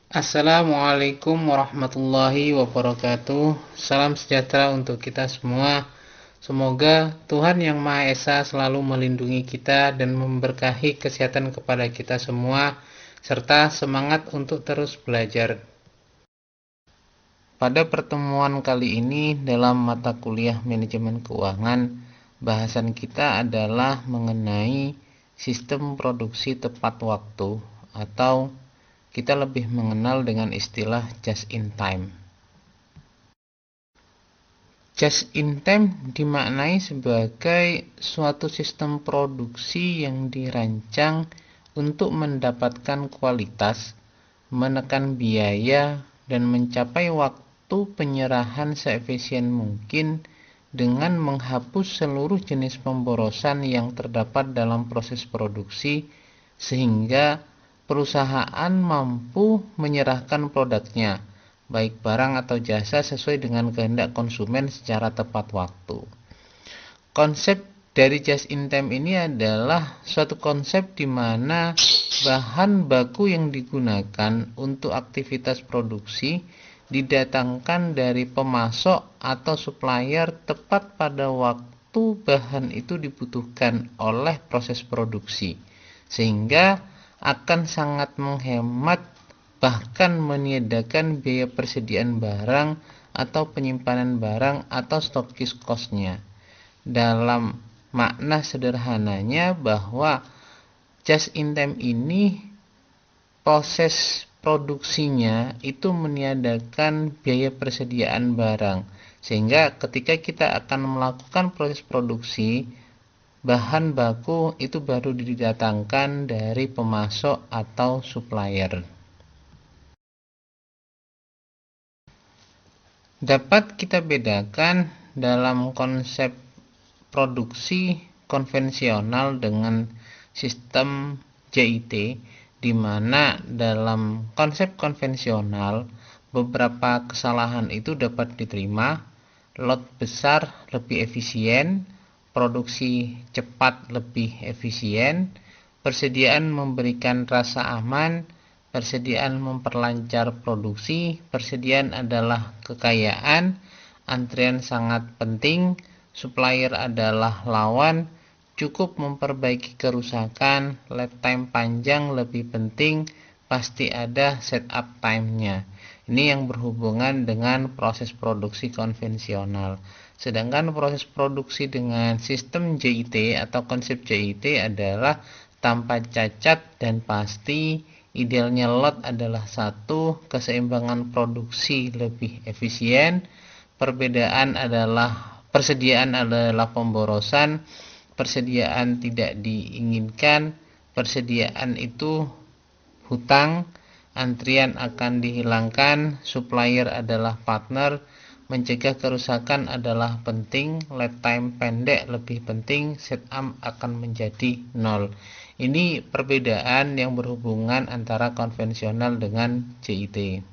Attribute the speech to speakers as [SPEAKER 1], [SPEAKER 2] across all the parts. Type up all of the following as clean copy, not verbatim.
[SPEAKER 1] Assalamualaikum warahmatullahi wabarakatuh. Salam sejahtera untuk kita semua. Semoga Tuhan Yang Maha Esa selalu melindungi kita dan memberkahi kesehatan kepada kita semua, serta semangat untuk terus belajar. Pada pertemuan kali ini dalam mata kuliah manajemen keuangan, bahasan kita adalah mengenai sistem produksi tepat waktu atau kita lebih mengenal dengan istilah just in time. Just in time dimaknai sebagai suatu sistem produksi yang dirancang untuk mendapatkan kualitas, menekan biaya, dan mencapai waktu penyerahan seefisien mungkin dengan menghapus seluruh jenis pemborosan yang terdapat dalam proses produksi sehingga perusahaan mampu menyerahkan produknya, baik barang atau jasa sesuai dengan kehendak konsumen secara tepat waktu. Konsep dari just in time ini adalah suatu konsep di mana bahan baku yang digunakan untuk aktivitas produksi didatangkan dari pemasok atau supplier tepat pada waktu bahan itu dibutuhkan oleh proses produksi, sehingga akan sangat menghemat bahkan meniadakan biaya persediaan barang atau penyimpanan barang atau stokis cost-nya. Dalam makna sederhananya bahwa just in time ini proses produksinya itu meniadakan biaya persediaan barang, sehingga ketika kita akan melakukan proses produksi, bahan baku itu baru didatangkan dari pemasok atau supplier. Dapat kita bedakan dalam konsep produksi konvensional dengan sistem JIT, di mana dalam konsep konvensional beberapa kesalahan itu dapat diterima. Lot besar lebih efisien, produksi cepat lebih efisien, persediaan memberikan rasa aman, persediaan memperlancar produksi, persediaan adalah kekayaan, antrian sangat penting, supplier adalah lawan, cukup memperbaiki kerusakan, lead time panjang lebih penting, pasti ada setup time-nya. Ini yang berhubungan dengan proses produksi konvensional. Sedangkan proses produksi dengan sistem JIT atau konsep JIT adalah tanpa cacat dan pasti, idealnya lot adalah satu, keseimbangan produksi lebih efisien, persediaan adalah pemborosan, persediaan tidak diinginkan, persediaan itu hutang, antrian akan dihilangkan, supplier adalah partner, mencegah kerusakan adalah penting, lead time pendek lebih penting, setup akan menjadi 0. Ini perbedaan yang berhubungan antara konvensional dengan JIT.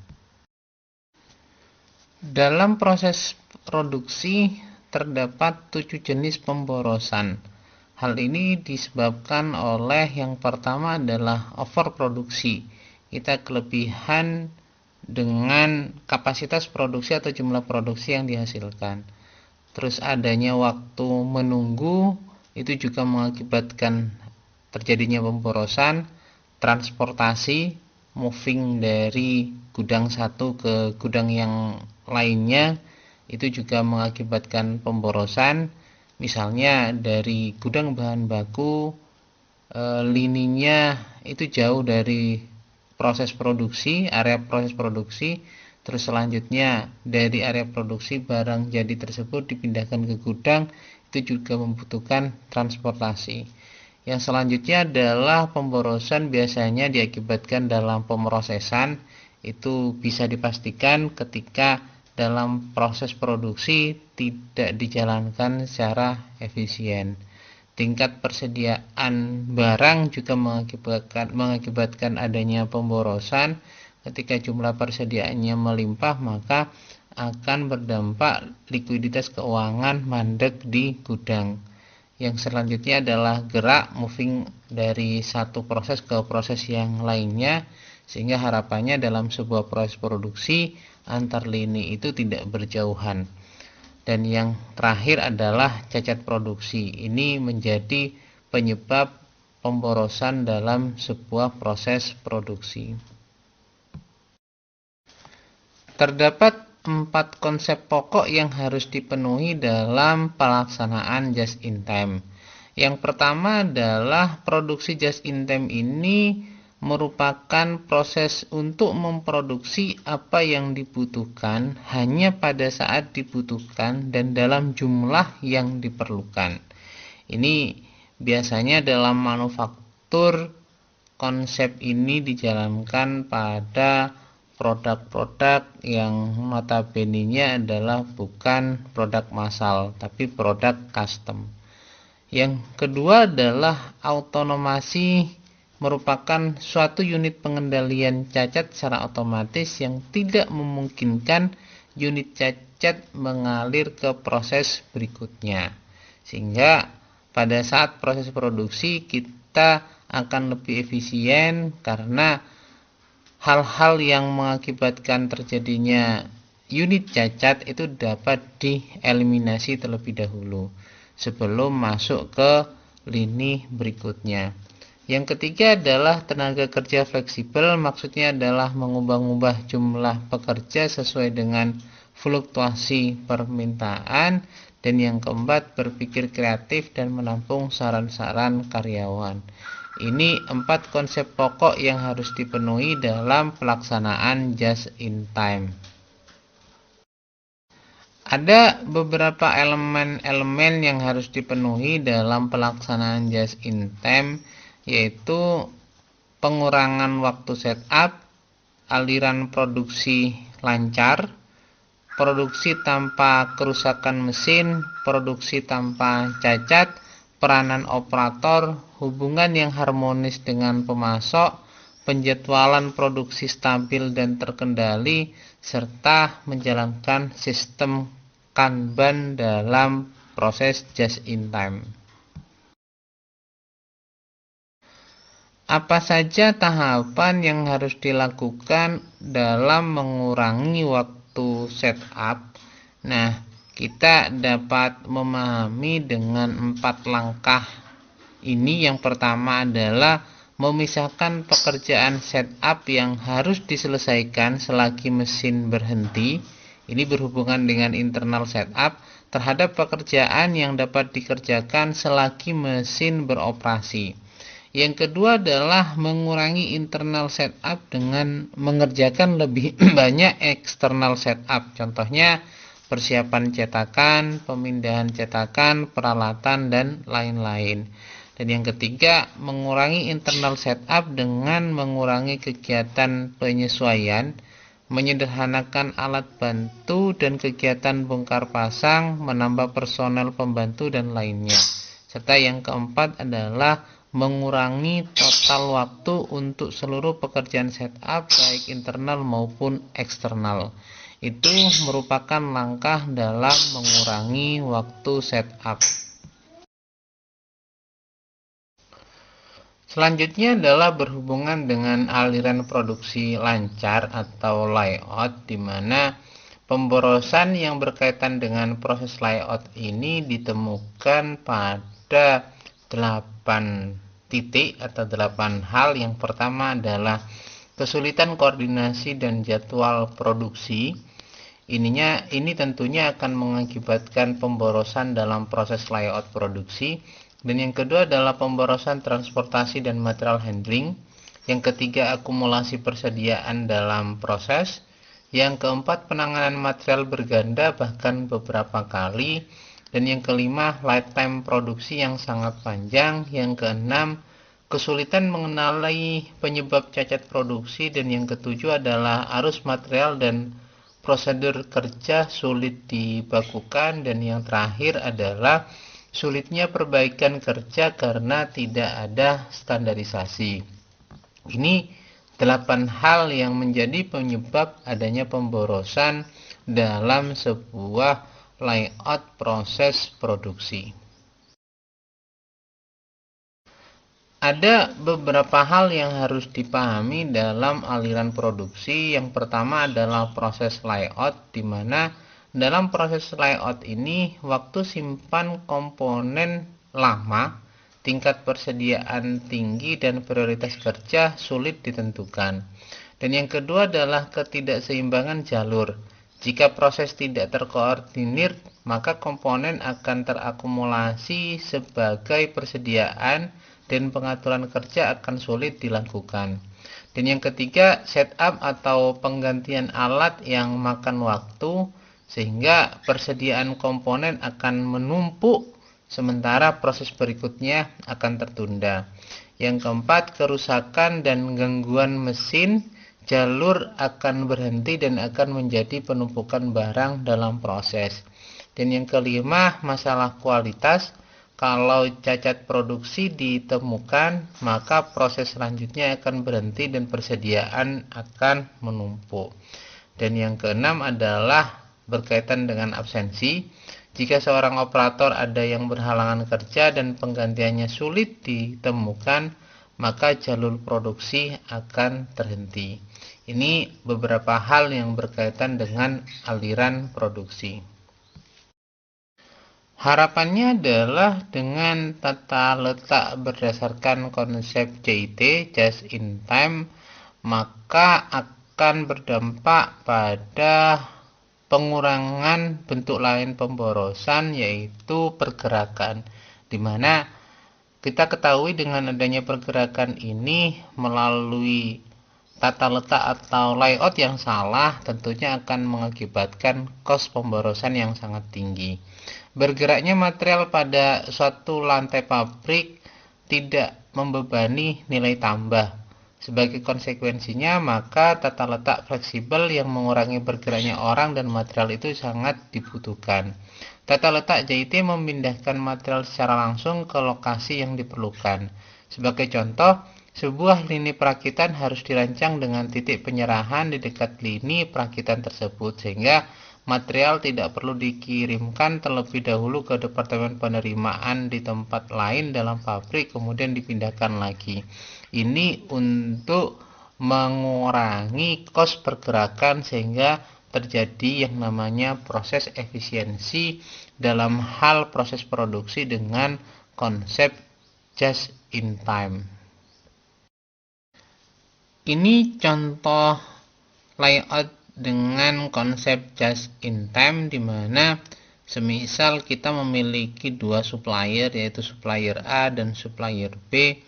[SPEAKER 1] Dalam proses produksi terdapat 7 jenis pemborosan. Hal ini disebabkan oleh yang pertama adalah overproduksi. Kita kelebihan dengan kapasitas produksi atau jumlah produksi yang dihasilkan. Terus adanya waktu menunggu itu juga mengakibatkan terjadinya pemborosan. Transportasi, moving dari gudang satu ke gudang yang lainnya itu juga mengakibatkan pemborosan. Misalnya dari gudang bahan baku, lininya itu jauh dari proses produksi, area proses produksi, terus selanjutnya dari area produksi barang jadi tersebut dipindahkan ke gudang, itu juga membutuhkan transportasi. Yang selanjutnya adalah pemborosan biasanya diakibatkan dalam pemrosesan. Itu bisa dipastikan ketika dalam proses produksi tidak dijalankan secara efisien. Tingkat persediaan barang juga mengakibatkan adanya pemborosan. Ketika jumlah persediaannya melimpah, maka akan berdampak likuiditas keuangan mandek di gudang. Yang selanjutnya adalah gerak, moving dari satu proses ke proses yang lainnya. sehingga harapannya dalam sebuah proses produksi antar lini itu tidak berjauhan. Dan yang terakhir adalah cacat produksi. Ini menjadi penyebab pemborosan dalam sebuah proses produksi. Terdapat 4 konsep pokok yang harus dipenuhi dalam pelaksanaan just in time. Yang pertama adalah produksi just in time ini merupakan proses untuk memproduksi apa yang dibutuhkan hanya pada saat dibutuhkan dan dalam jumlah yang diperlukan. Ini biasanya dalam manufaktur konsep ini dijalankan pada produk-produk yang notabene-nya adalah bukan produk massal tapi produk custom. Yang kedua adalah autonomasi, merupakan suatu unit pengendalian cacat secara otomatis yang tidak memungkinkan unit cacat mengalir ke proses berikutnya. Sehingga pada saat proses produksi kita akan lebih efisien karena hal-hal yang mengakibatkan terjadinya unit cacat itu dapat dieliminasi terlebih dahulu sebelum masuk ke lini berikutnya. Yang ketiga adalah tenaga kerja fleksibel, maksudnya adalah mengubah-ubah jumlah pekerja sesuai dengan fluktuasi permintaan. Dan yang keempat, berpikir kreatif dan menampung saran-saran karyawan. Ini 4 konsep pokok yang harus dipenuhi dalam pelaksanaan just in time. Ada beberapa elemen-elemen yang harus dipenuhi dalam pelaksanaan just in time, yaitu pengurangan waktu setup, aliran produksi lancar, produksi tanpa kerusakan mesin, produksi tanpa cacat, peranan operator, hubungan yang harmonis dengan pemasok, penjadwalan produksi stabil dan terkendali, serta menjalankan sistem Kanban dalam proses just in time. Apa saja tahapan yang harus dilakukan dalam mengurangi waktu setup? Nah, kita dapat memahami dengan 4 langkah ini. Yang pertama adalah memisahkan pekerjaan setup yang harus diselesaikan selagi mesin berhenti. Ini berhubungan dengan internal setup terhadap pekerjaan yang dapat dikerjakan selagi mesin beroperasi. Yang kedua adalah mengurangi internal setup dengan mengerjakan lebih banyak eksternal setup. Contohnya persiapan cetakan, pemindahan cetakan, peralatan, dan lain-lain. Dan yang ketiga, mengurangi internal setup dengan mengurangi kegiatan penyesuaian, menyederhanakan alat bantu dan kegiatan bongkar pasang, menambah personel pembantu, dan lainnya. Serta yang keempat adalah mengurangi total waktu untuk seluruh pekerjaan setup baik internal maupun eksternal. Itu merupakan langkah dalam mengurangi waktu setup. Selanjutnya adalah berhubungan dengan aliran produksi lancar atau layout, di mana pemborosan yang berkaitan dengan proses layout ini ditemukan pada 8 titik atau 8 hal. Yang pertama adalah kesulitan koordinasi dan jadwal produksi. Ini tentunya akan mengakibatkan pemborosan dalam proses layout produksi. Dan yang kedua adalah pemborosan transportasi dan material handling. Yang ketiga, akumulasi persediaan dalam proses. Yang keempat, penanganan material berganda bahkan beberapa kali. Dan yang kelima, lifetime produksi yang sangat panjang. Yang keenam, kesulitan mengenali penyebab cacat produksi. Dan yang ketujuh adalah arus material dan prosedur kerja sulit dibakukan. Dan yang terakhir adalah sulitnya perbaikan kerja karena tidak ada standarisasi. Ini 8 hal yang menjadi penyebab adanya pemborosan dalam sebuah layout proses produksi. Ada beberapa hal yang harus dipahami dalam aliran produksi. Yang pertama adalah proses layout, di mana dalam proses layout ini waktu simpan komponen lama, tingkat persediaan tinggi, dan prioritas kerja sulit ditentukan. Dan yang kedua adalah ketidakseimbangan jalur. Jika proses tidak terkoordinir, maka komponen akan terakumulasi sebagai persediaan dan pengaturan kerja akan sulit dilakukan. Dan yang ketiga, setup atau penggantian alat yang makan waktu, sehingga persediaan komponen akan menumpuk sementara proses berikutnya akan tertunda. Yang keempat, kerusakan dan gangguan mesin, jalur akan berhenti dan akan menjadi penumpukan barang dalam proses. Dan yang kelima, masalah kualitas. Kalau cacat produksi ditemukan, maka proses selanjutnya akan berhenti dan persediaan akan menumpuk. Dan yang keenam adalah berkaitan dengan absensi. Jika seorang operator ada yang berhalangan kerja dan penggantiannya sulit ditemukan, maka jalur produksi akan terhenti. Ini beberapa hal yang berkaitan dengan aliran produksi. Harapannya adalah dengan tata letak berdasarkan konsep JIT, Just in Time, maka akan berdampak pada pengurangan bentuk lain pemborosan, yaitu pergerakan, di mana kita ketahui dengan adanya pergerakan ini melalui tata letak atau layout yang salah tentunya akan mengakibatkan kos pemborosan yang sangat tinggi. Bergeraknya material pada suatu lantai pabrik tidak membebani nilai tambah. Sebagai konsekuensinya, maka tata letak fleksibel yang mengurangi bergeraknya orang dan material itu sangat dibutuhkan. Tata letak JIT memindahkan material secara langsung ke lokasi yang diperlukan. Sebagai contoh, sebuah lini perakitan harus dirancang dengan titik penyerahan di dekat lini perakitan tersebut, sehingga material tidak perlu dikirimkan terlebih dahulu ke departemen penerimaan di tempat lain dalam pabrik, kemudian dipindahkan lagi. Ini untuk mengurangi kos pergerakan sehingga terjadi yang namanya proses efisiensi dalam hal proses produksi dengan konsep just in time. Ini contoh layout dengan konsep just in time, di mana semisal kita memiliki dua supplier, yaitu supplier A dan supplier B.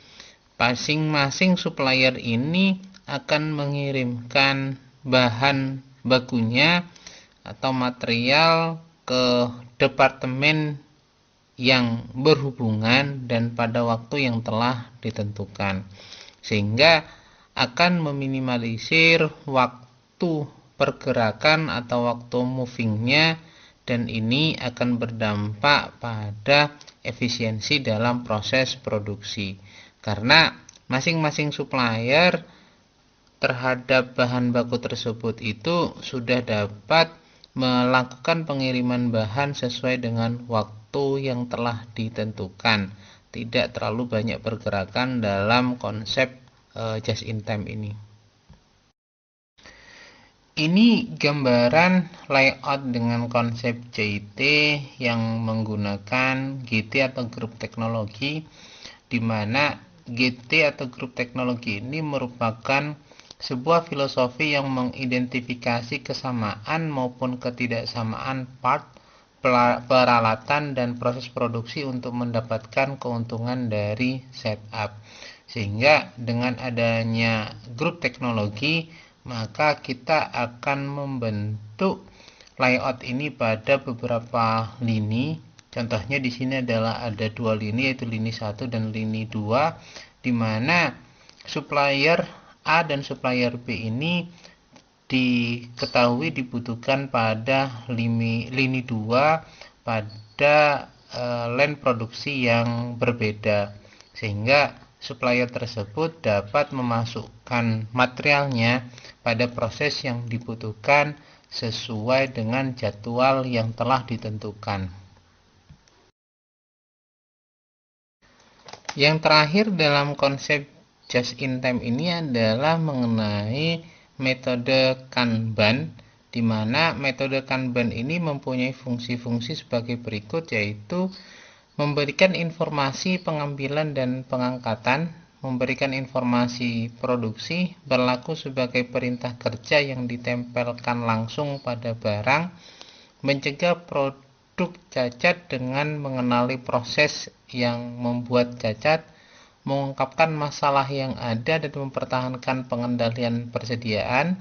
[SPEAKER 1] Masing-masing supplier ini akan mengirimkan bahan bakunya atau material ke departemen yang berhubungan dan pada waktu yang telah ditentukan, sehingga akan meminimalisir waktu pergerakan atau waktu movingnya, dan ini akan berdampak pada efisiensi dalam proses produksi karena masing-masing supplier terhadap bahan baku tersebut itu sudah dapat melakukan pengiriman bahan sesuai dengan waktu yang telah ditentukan, tidak terlalu banyak pergerakan dalam konsep just in time ini. Ini gambaran layout dengan konsep JIT yang menggunakan GT atau grup teknologi, di mana GT atau grup teknologi ini merupakan sebuah filosofi yang mengidentifikasi kesamaan maupun ketidaksamaan part, peralatan, dan proses produksi untuk mendapatkan keuntungan dari setup. Sehingga dengan adanya grup teknologi, maka kita akan membentuk layout ini pada beberapa lini. Contohnya di sini adalah ada dua lini, yaitu lini 1 dan lini 2, di mana supplier A dan supplier B ini diketahui dibutuhkan pada lini 2 pada line produksi yang berbeda, sehingga supplier tersebut dapat memasukkan materialnya pada proses yang dibutuhkan sesuai dengan jadwal yang telah ditentukan. Yang terakhir dalam konsep just in time ini adalah mengenai metode Kanban, di mana metode Kanban ini mempunyai fungsi-fungsi sebagai berikut, yaitu memberikan informasi pengambilan dan pengangkatan, memberikan informasi produksi, berlaku sebagai perintah kerja yang ditempelkan langsung pada barang, mencegah produk cacat dengan mengenali proses yang membuat cacat, mengungkapkan masalah yang ada dan mempertahankan pengendalian persediaan,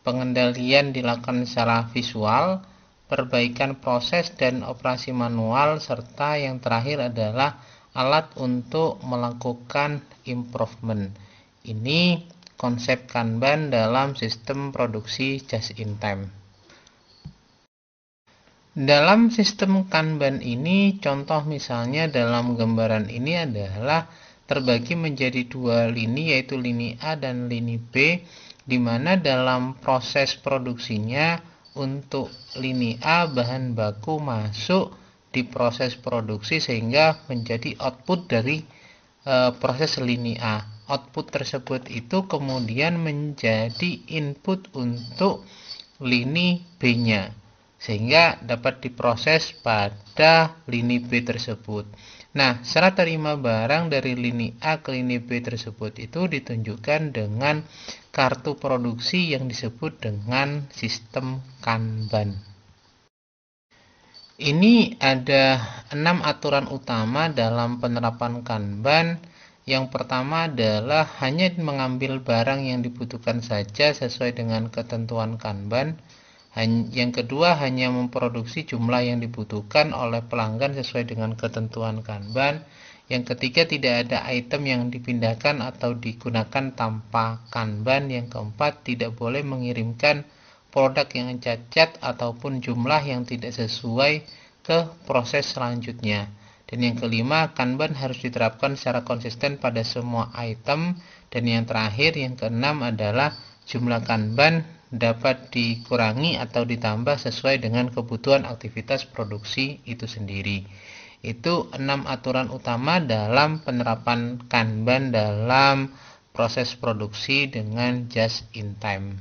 [SPEAKER 1] pengendalian dilakukan secara visual, perbaikan proses dan operasi manual, serta yang terakhir adalah alat untuk melakukan improvement. Ini konsep Kanban dalam sistem produksi just in time. Dalam sistem Kanban ini, contoh misalnya dalam gambaran ini adalah terbagi menjadi dua lini, yaitu lini A dan lini B, di mana dalam proses produksinya untuk lini A bahan baku masuk di proses produksi sehingga menjadi output dari proses lini A. Output tersebut itu kemudian menjadi input untuk lini B-nya sehingga dapat diproses pada lini B tersebut. Nah, serah terima barang dari lini A ke lini B tersebut itu ditunjukkan dengan kartu produksi yang disebut dengan sistem Kanban. Ini ada 6 aturan utama dalam penerapan Kanban. Yang pertama adalah hanya mengambil barang yang dibutuhkan saja sesuai dengan ketentuan Kanban. Yang kedua, hanya memproduksi jumlah yang dibutuhkan oleh pelanggan sesuai dengan ketentuan Kanban. Yang ketiga, tidak ada item yang dipindahkan atau digunakan tanpa Kanban. Yang keempat, tidak boleh mengirimkan produk yang cacat ataupun jumlah yang tidak sesuai ke proses selanjutnya. Dan yang kelima, Kanban harus diterapkan secara konsisten pada semua item. Dan yang terakhir, yang keenam adalah jumlah Kanban dapat dikurangi atau ditambah sesuai dengan kebutuhan aktivitas produksi itu sendiri. Itu 6 aturan utama dalam penerapan Kanban dalam proses produksi dengan just in time.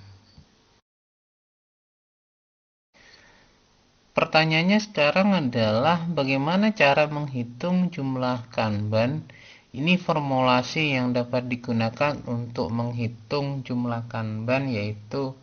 [SPEAKER 1] Pertanyaannya sekarang adalah bagaimana cara menghitung jumlah Kanban? Ini formulasi yang dapat digunakan untuk menghitung jumlah Kanban, yaitu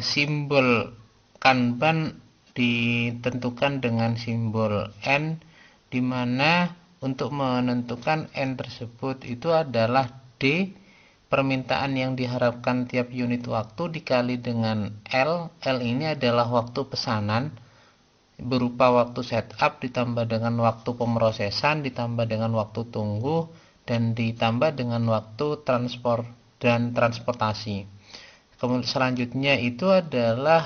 [SPEAKER 1] simbol Kanban ditentukan dengan simbol N, di mana untuk menentukan N tersebut itu adalah D, permintaan yang diharapkan tiap unit waktu, dikali dengan L. L ini adalah waktu pesanan berupa waktu setup ditambah dengan waktu pemrosesan ditambah dengan waktu tunggu dan ditambah dengan waktu transport dan transportasi. Kemudian selanjutnya itu adalah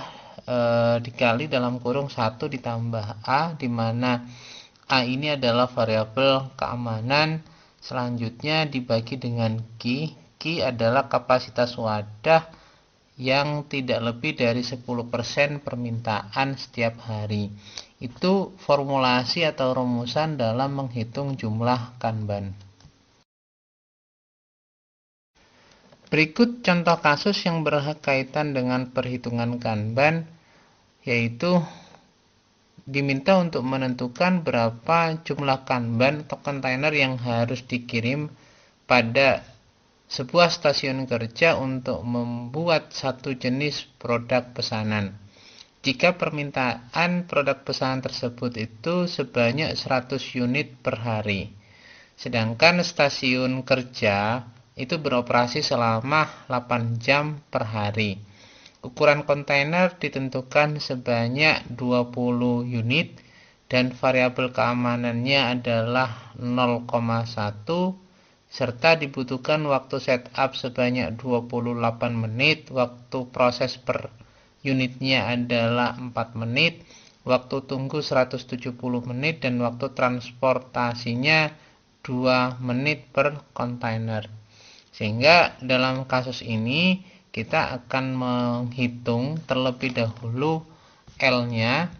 [SPEAKER 1] dikali dalam kurung 1 ditambah A, di mana A ini adalah variabel keamanan. Selanjutnya dibagi dengan Q. Q adalah kapasitas wadah yang tidak lebih dari 10% permintaan setiap hari. Itu formulasi atau rumusan dalam menghitung jumlah Kanban. Berikut contoh kasus yang berkaitan dengan perhitungan Kanban, yaitu diminta untuk menentukan berapa jumlah Kanban atau kontainer yang harus dikirim pada sebuah stasiun kerja untuk membuat satu jenis produk pesanan. Jika permintaan produk pesanan tersebut itu sebanyak 100 unit per hari, sedangkan stasiun kerja itu beroperasi selama 8 jam per hari. Ukuran kontainer ditentukan sebanyak 20 unit dan variabel keamanannya adalah 0,1 serta dibutuhkan waktu setup sebanyak 28 menit, waktu proses per unitnya adalah 4 menit, waktu tunggu 170 menit dan waktu transportasinya 2 menit per kontainer. Sehingga dalam kasus ini kita akan menghitung terlebih dahulu L-nya,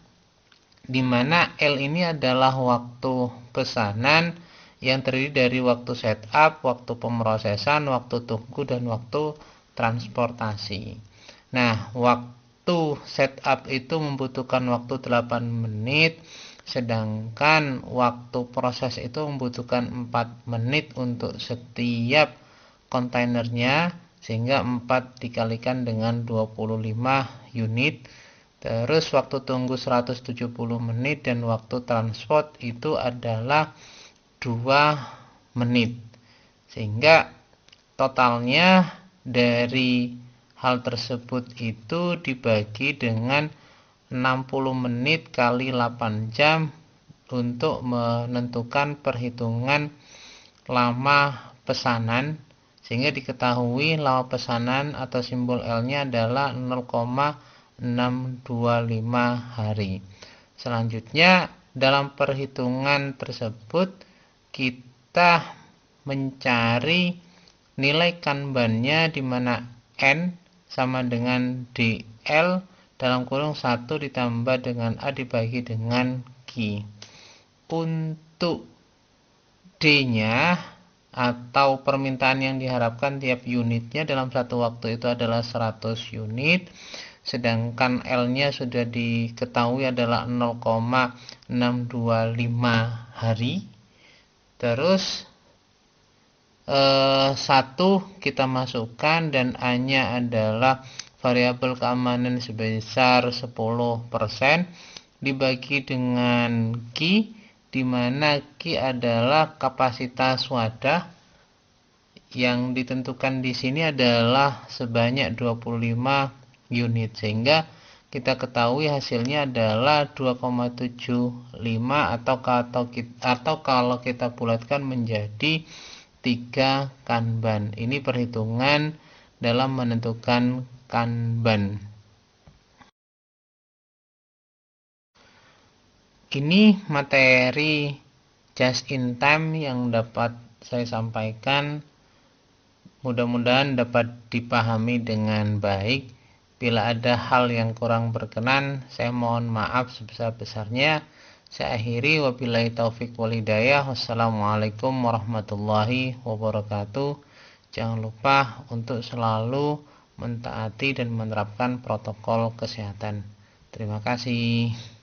[SPEAKER 1] di mana L ini adalah waktu pesanan yang terdiri dari waktu setup, waktu pemrosesan, waktu tunggu, dan waktu transportasi. Nah, waktu setup itu membutuhkan waktu 8 menit, sedangkan waktu proses itu membutuhkan 4 menit untuk setiap kontainernya, sehingga 4 dikalikan dengan 25 unit. Terus waktu tunggu 170 menit dan waktu transport itu adalah 2 menit. Sehingga totalnya dari hal tersebut itu dibagi dengan 60 menit kali 8 jam untuk menentukan perhitungan lama pesanan, sehingga diketahui lama pesanan atau simbol L-nya adalah 0,625 hari. Selanjutnya, dalam perhitungan tersebut kita mencari nilai kanbannya, di mana N sama dengan DL dalam kurung 1 ditambah dengan A dibagi dengan Q. Untuk D-nya atau permintaan yang diharapkan tiap unitnya dalam satu waktu itu adalah 100 unit, sedangkan L-nya sudah diketahui adalah 0,625 hari. Terus 1 kita masukkan dan A-nya adalah variabel keamanan sebesar 10%, dibagi dengan Q, di mana Q adalah kapasitas wadah yang ditentukan di sini adalah sebanyak 25 unit, sehingga kita ketahui hasilnya adalah 2,75 atau kalau kita bulatkan menjadi 3 kanban. Ini perhitungan dalam menentukan kanban. Ini materi just in time yang dapat saya sampaikan. Mudah-mudahan dapat dipahami dengan baik. Bila ada hal yang kurang berkenan, saya mohon maaf sebesar-besarnya. Saya akhiri, wabillahi taufik wal hidayah. Wassalamualaikum warahmatullahi wabarakatuh. Jangan lupa untuk selalu mentaati dan menerapkan protokol kesehatan. Terima kasih.